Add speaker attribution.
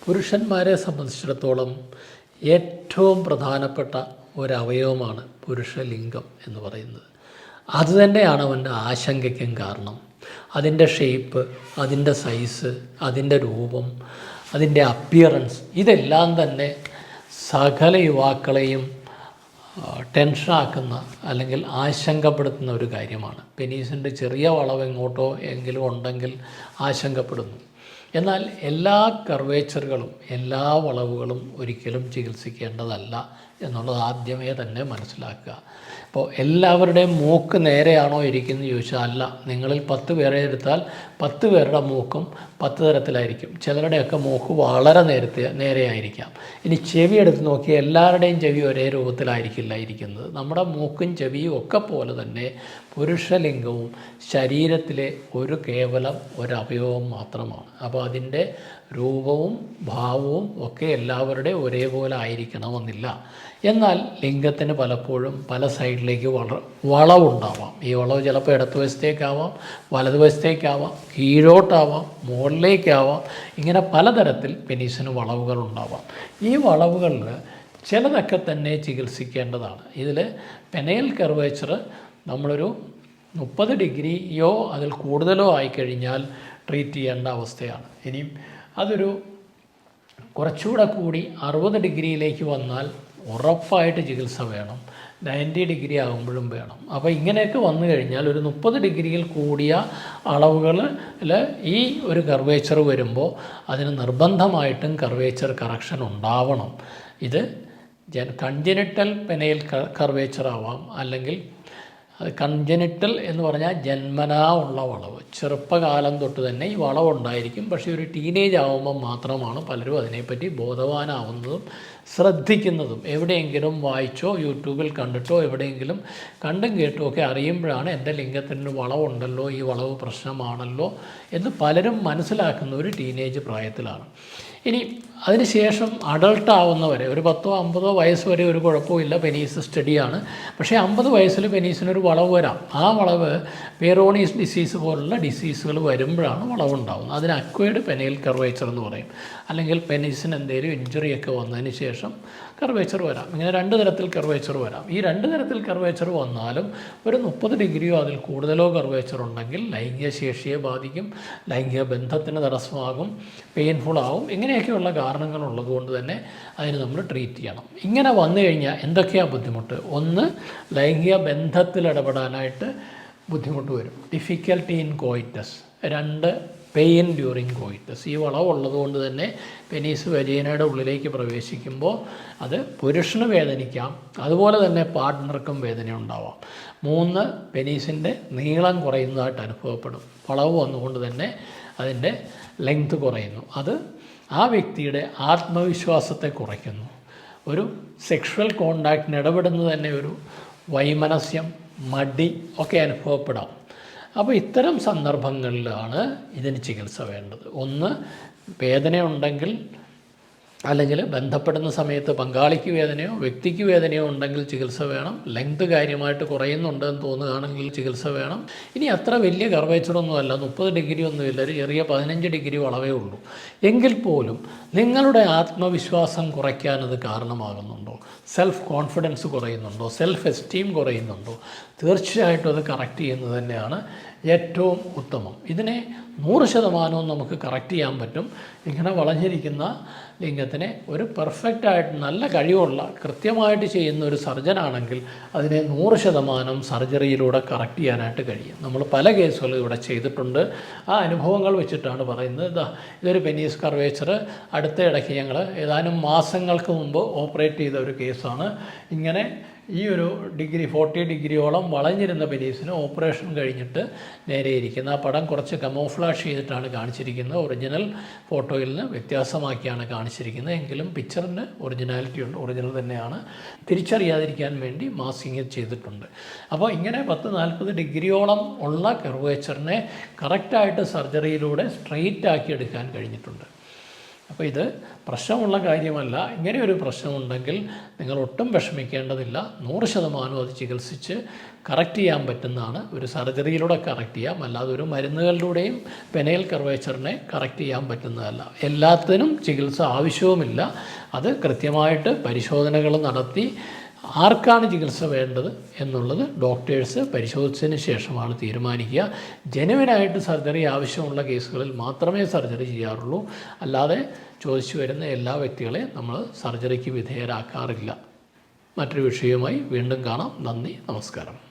Speaker 1: പുരുഷന്മാരെ സംബന്ധിച്ചിടത്തോളം ഏറ്റവും പ്രധാനപ്പെട്ട ഒരവയവമാണ് പുരുഷലിംഗം എന്ന് പറയുന്നത്. അതുതന്നെയാണ് അവൻ്റെ ആശങ്കയ്ക്കും കാരണം. അതിൻ്റെ ഷേപ്പ്, അതിൻ്റെ സൈസ്, അതിൻ്റെ രൂപം, അതിൻ്റെ അപ്പിയറൻസ്, ഇതെല്ലാം തന്നെ സകല യുവാക്കളെയും ടെൻഷനാക്കുന്ന അല്ലെങ്കിൽ ആശങ്കപ്പെടുത്തുന്ന ഒരു കാര്യമാണ്. പെനീസിൻ്റെ ചെറിയ വളവ് എങ്ങോട്ടോ എങ്കിലും ഉണ്ടെങ്കിൽ ആശങ്കപ്പെടുന്നു. എന്നാൽ എല്ലാ കർവേച്ചറുകളും എല്ലാ വളവുകളും ഒരിക്കലും ചികിത്സിക്കേണ്ടതല്ല എന്നുള്ളത് ആദ്യമേ തന്നെ മനസ്സിലാക്കുക. അപ്പോൾ എല്ലാവരുടെയും മൂക്ക് നേരെയാണോ ഇരിക്കുന്നത് ചോദിച്ചാൽ അല്ല. നിങ്ങളിൽ 10 പേരെ എടുത്താൽ 10 പേരുടെ മൂക്കും 10 തരത്തിലായിരിക്കും. ചിലരുടെയൊക്കെ മൂക്ക് വളരെ നേരെയായിരിക്കാം. ഇനി ചെവി എടുത്ത് നോക്കി എല്ലാവരുടെയും ചെവി ഒരേ രൂപത്തിലായിരിക്കില്ല ഇരിക്കുന്നത്. നമ്മുടെ മൂക്കും ചെവിയും ഒക്കെ പോലെ തന്നെ പുരുഷലിംഗവും ശരീരത്തിലെ കേവലം ഒരവയവം മാത്രമാണ്. അപ്പോൾ അതിൻ്റെ രൂപവും ഭാവവും ഒക്കെ എല്ലാവരുടെയും ഒരേപോലെ ആയിരിക്കണമെന്നില്ല. എന്നാൽ ലിംഗത്തിന് പലപ്പോഴും പല സൈഡിലേക്ക് വളവുണ്ടാവാം. ഈ വളവ് ചിലപ്പോൾ ഇടതുവശത്തേക്കാവാം, വലതുവശത്തേക്കാവാം, കീഴോട്ടാവാം, മുകളിലേക്കാവാം. ഇങ്ങനെ പലതരത്തിൽ പെനീസിന് വളവുകളുണ്ടാവാം. ഈ വളവുകളിൽ ചിലതൊക്കെ തന്നെ ചികിത്സിക്കേണ്ടതാണ്. ഇതിൽ പെനൈൽ കർവേച്ചർ നമ്മളൊരു 30 ഡിഗ്രിയോ അതിൽ കൂടുതലോ ആയിക്കഴിഞ്ഞാൽ ട്രീറ്റ് ചെയ്യേണ്ട അവസ്ഥയാണ്. ഇനിയും അതൊരു കുറച്ചുകൂടെ കൂടി 60 ഡിഗ്രിയിലേക്ക് വന്നാൽ ഉറപ്പായിട്ട് ചികിത്സ വേണം. 90 ഡിഗ്രി ആകുമ്പോഴും വേണം. അപ്പോൾ ഇങ്ങനെയൊക്കെ വന്നു കഴിഞ്ഞാൽ ഒരു 30 ഡിഗ്രിയിൽ കൂടിയ അളവുകളിൽ ഈ ഒരു കർവേച്ചർ വരുമ്പോൾ അതിന് നിർബന്ധമായിട്ടും കർവേച്ചർ കറക്ഷൻ ഉണ്ടാവണം. ഇത് കൺജനിറ്റൽ പെനൈൽ കർവേച്ചർ ആവാം, അല്ലെങ്കിൽ കൺജനിറ്റൽ എന്ന് പറഞ്ഞാൽ ജന്മനാ ഉള്ള വളവ്. ചെറുപ്പകാലം തൊട്ട് തന്നെ ഈ വളവുണ്ടായിരിക്കും. പക്ഷേ ഒരു ടീനേജ് ആകുമ്പം മാത്രമാണ് പലരും അതിനെപ്പറ്റി ബോധവാനാവുന്നതും ശ്രദ്ധിക്കുന്നതും. എവിടെയെങ്കിലും വായിച്ചോ യൂട്യൂബിൽ കണ്ടിട്ടോ എവിടെയെങ്കിലും കണ്ടും കേട്ടും ഒക്കെ അറിയുമ്പോഴാണ് എൻ്റെ ലിംഗത്തിന് വളവുണ്ടല്ലോ, ഈ വളവ് പ്രശ്നമാണല്ലോ എന്ന് പലരും മനസ്സിലാക്കുന്ന ഒരു ടീനേജ് പ്രായത്തിലാണ്. ഇനി അതിനുശേഷം അഡൾട്ട് ആവുന്നവരെ ഒരു 10-50 വയസ്സ് വരെ ഒരു കുഴപ്പമില്ല, പെനീസ് സ്റ്റഡിയാണ്. പക്ഷേ 50 വയസ്സിൽ പെനീസിനൊരു വളവ് വരാം. ആ വളവ് പേറോണീസ് ഡിസീസ് പോലുള്ള ഡിസീസുകൾ വരുമ്പോഴാണ് വളവുണ്ടാകുന്നത്. അതിന് അക്വയർഡ് പെനൈൽ കർവേച്ചർ എന്ന് പറയും. അല്ലെങ്കിൽ പെനീസിന് എന്തെങ്കിലും ഇഞ്ചുറിയൊക്കെ വന്നതിന് ശേഷം കർവേച്ചർ വരാം. ഇങ്ങനെ 2 തരത്തിൽ കർവേച്ചർ വരാം. ഈ 2 തരത്തിൽ കർവേച്ചർ വന്നാലും ഒരു 30 ഡിഗ്രിയോ അതിൽ കൂടുതലോ കർവേച്ചർ ഉണ്ടെങ്കിൽ ലൈംഗിക ശേഷിയെ ബാധിക്കും, ലൈംഗിക ബന്ധത്തിന് തടസ്സമാകും, പെയിൻഫുൾ ആവും. ഇങ്ങനെയൊക്കെയുള്ള കാരണങ്ങളുള്ളത് കൊണ്ട് തന്നെ അതിന് നമ്മൾ ട്രീറ്റ് ചെയ്യണം. ഇങ്ങനെ വന്നു കഴിഞ്ഞാൽ എന്തൊക്കെയാണ് ബുദ്ധിമുട്ട്? ഒന്ന്, ലൈംഗിക ബന്ധത്തിൽ ഇടപെടാനായിട്ട് ബുദ്ധിമുട്ട് വരും, difficulty in coitus. 2, pain during coitus. ഈ വളവുള്ളത് കൊണ്ട് തന്നെ പെനീസ് വജീനയുടെ ഉള്ളിലേക്ക് പ്രവേശിക്കുമ്പോൾ അത് പുരുഷന് വേദനിക്കാം, അതുപോലെ തന്നെ പാർട്ട്ണർക്കും വേദന ഉണ്ടാവാം. 3, പെനീസിൻ്റെ നീളം കുറയുന്നതായിട്ട് അനുഭവപ്പെടും. വളവ് വന്നുകൊണ്ട് തന്നെ അതിൻ്റെ ലെങ്ത് കുറയുന്നു. അത് ആ വ്യക്തിയുടെ ആത്മവിശ്വാസത്തെ കുറയ്ക്കുന്നു. ഒരു സെക്ഷുവൽ കോണ്ടാക്റ്റിന് ഇടപെടുന്നത് തന്നെ ഒരു വൈമനസ്യം, മടി ഒക്കെ അനുഭവപ്പെടാം. അപ്പോൾ ഇത്തരം സന്ദർഭങ്ങളിലാണ് ഇതിന് ചികിത്സ വേണ്ടത്. ഒന്ന്, വേദനയുണ്ടെങ്കിൽ അല്ലെങ്കിൽ ബന്ധപ്പെടുന്ന സമയത്ത് പങ്കാളിക്ക് വേദനയോ വ്യക്തിക്ക് വേദനയോ ഉണ്ടെങ്കിൽ ചികിത്സ വേണം. ലെങ്ത് കാര്യമായിട്ട് കുറയുന്നുണ്ടെന്ന് തോന്നുകയാണെങ്കിൽ ചികിത്സ വേണം. ഇനി അത്ര വലിയ കർവേച്ചറൊന്നുമല്ല, 30 ഡിഗ്രി ഒന്നുമില്ല, ഒരു ചെറിയ 15 ഡിഗ്രി വളവേ ഉള്ളൂ. എങ്കിൽ പോലും നിങ്ങളുടെ ആത്മവിശ്വാസം കുറയ്ക്കാനത് കാരണമാകുന്നുണ്ടോ? സെൽഫ് കോൺഫിഡൻസ് കുറയുന്നുണ്ടോ? സെൽഫ് എസ്റ്റീം കുറയുന്നുണ്ടോ? തീർച്ചയായിട്ടും അത് കറക്റ്റ് ചെയ്യുന്നത് തന്നെയാണ് ഏറ്റവും ഉത്തമം. ഇതിനെ 100% നമുക്ക് കറക്റ്റ് ചെയ്യാൻ പറ്റും. ഇങ്ങനെ വളഞ്ഞിരിക്കുന്ന ലിംഗത്തിനെ ഒരു പെർഫെക്റ്റായിട്ട് നല്ല കഴിവുള്ള കൃത്യമായിട്ട് ചെയ്യുന്ന ഒരു സർജനാണെങ്കിൽ അതിനെ 100% സർജറിയിലൂടെ കറക്റ്റ് ചെയ്യാനായിട്ട് കഴിയും. നമ്മൾ പല കേസുകളും ഇവിടെ ചെയ്തിട്ടുണ്ട്. ആ അനുഭവങ്ങൾ വെച്ചിട്ടാണ് പറയുന്നത്. ഇതൊരു പെനീസ് കർവേച്ചർ അടുത്ത ഇടയ്ക്ക് ഞങ്ങൾ ഏതാനും മാസങ്ങൾക്ക് മുമ്പ് ഓപ്പറേറ്റ് ചെയ്ത ഒരു കേസാണ്. ഇങ്ങനെ ഈ ഒരു 40 ഡിഗ്രിയോളം വളഞ്ഞിരുന്ന പെനീസിന് ഓപ്പറേഷൻ കഴിഞ്ഞിട്ട് നേരെ ഇരിക്കുന്ന ആ പടം കുറച്ച് കമോഫ്ലാഷ് ചെയ്തിട്ടാണ് കാണിച്ചിരിക്കുന്നത്. ഒറിജിനൽ ഫോട്ടോയിൽ നിന്ന് വ്യത്യാസമാക്കിയാണ് കാണിച്ചിരിക്കുന്നത്. എങ്കിലും പിക്ചറിന് ഒറിജിനാലിറ്റി ഉണ്ട്, ഒറിജിനൽ തന്നെയാണ്. തിരിച്ചറിയാതിരിക്കാൻ വേണ്ടി മാസ്കിങ് ചെയ്തിട്ടുണ്ട്. അപ്പോൾ ഇങ്ങനെ 10-40 ഡിഗ്രിയോളം ഉള്ള കർവേച്ചറിനെ കറക്റ്റായിട്ട് സർജറിയിലൂടെ സ്ട്രെയിറ്റ് ആക്കി എടുക്കാൻ കഴിഞ്ഞിട്ടുണ്ട്. അപ്പോൾ ഇത് പ്രശ്നമുള്ള കാര്യമല്ല. ഇങ്ങനെയൊരു പ്രശ്നമുണ്ടെങ്കിൽ നിങ്ങൾ ഒട്ടും വിഷമിക്കേണ്ടതില്ല. 100% അത് ചികിത്സിച്ച് കറക്റ്റ് ചെയ്യാൻ പറ്റുന്നതാണ്. ഒരു സർജറിയിലൂടെ കറക്റ്റ് ചെയ്യാം, അല്ലാതെ ഒരു മരുന്നുകളിലൂടെയും പെനൈൽ കർവേച്ചറിനെ കറക്റ്റ് ചെയ്യാൻ പറ്റുന്നതല്ല. എല്ലാത്തിനും ചികിത്സ ആവശ്യവുമില്ല. അത് കൃത്യമായിട്ട് പരിശോധനകൾ നടത്തി ആർക്കാണ് ചികിത്സ വേണ്ടത് എന്നുള്ളത് ഡോക്ടേഴ്സ് പരിശോധിച്ചതിന് ശേഷമാണ് തീരുമാനിക്കുക. ജെനുവിനായിട്ട് സർജറി ആവശ്യമുള്ള കേസുകളിൽ മാത്രമേ സർജറി ചെയ്യാറുള്ളൂ. അല്ലാതെ ചോദിച്ചു വരുന്ന എല്ലാ വ്യക്തികളെയും നമ്മൾ സർജറിക്ക് വിധേയരാക്കാറില്ല. മറ്റൊരു വിഷയവുമായി വീണ്ടും കാണാം. നന്ദി, നമസ്കാരം.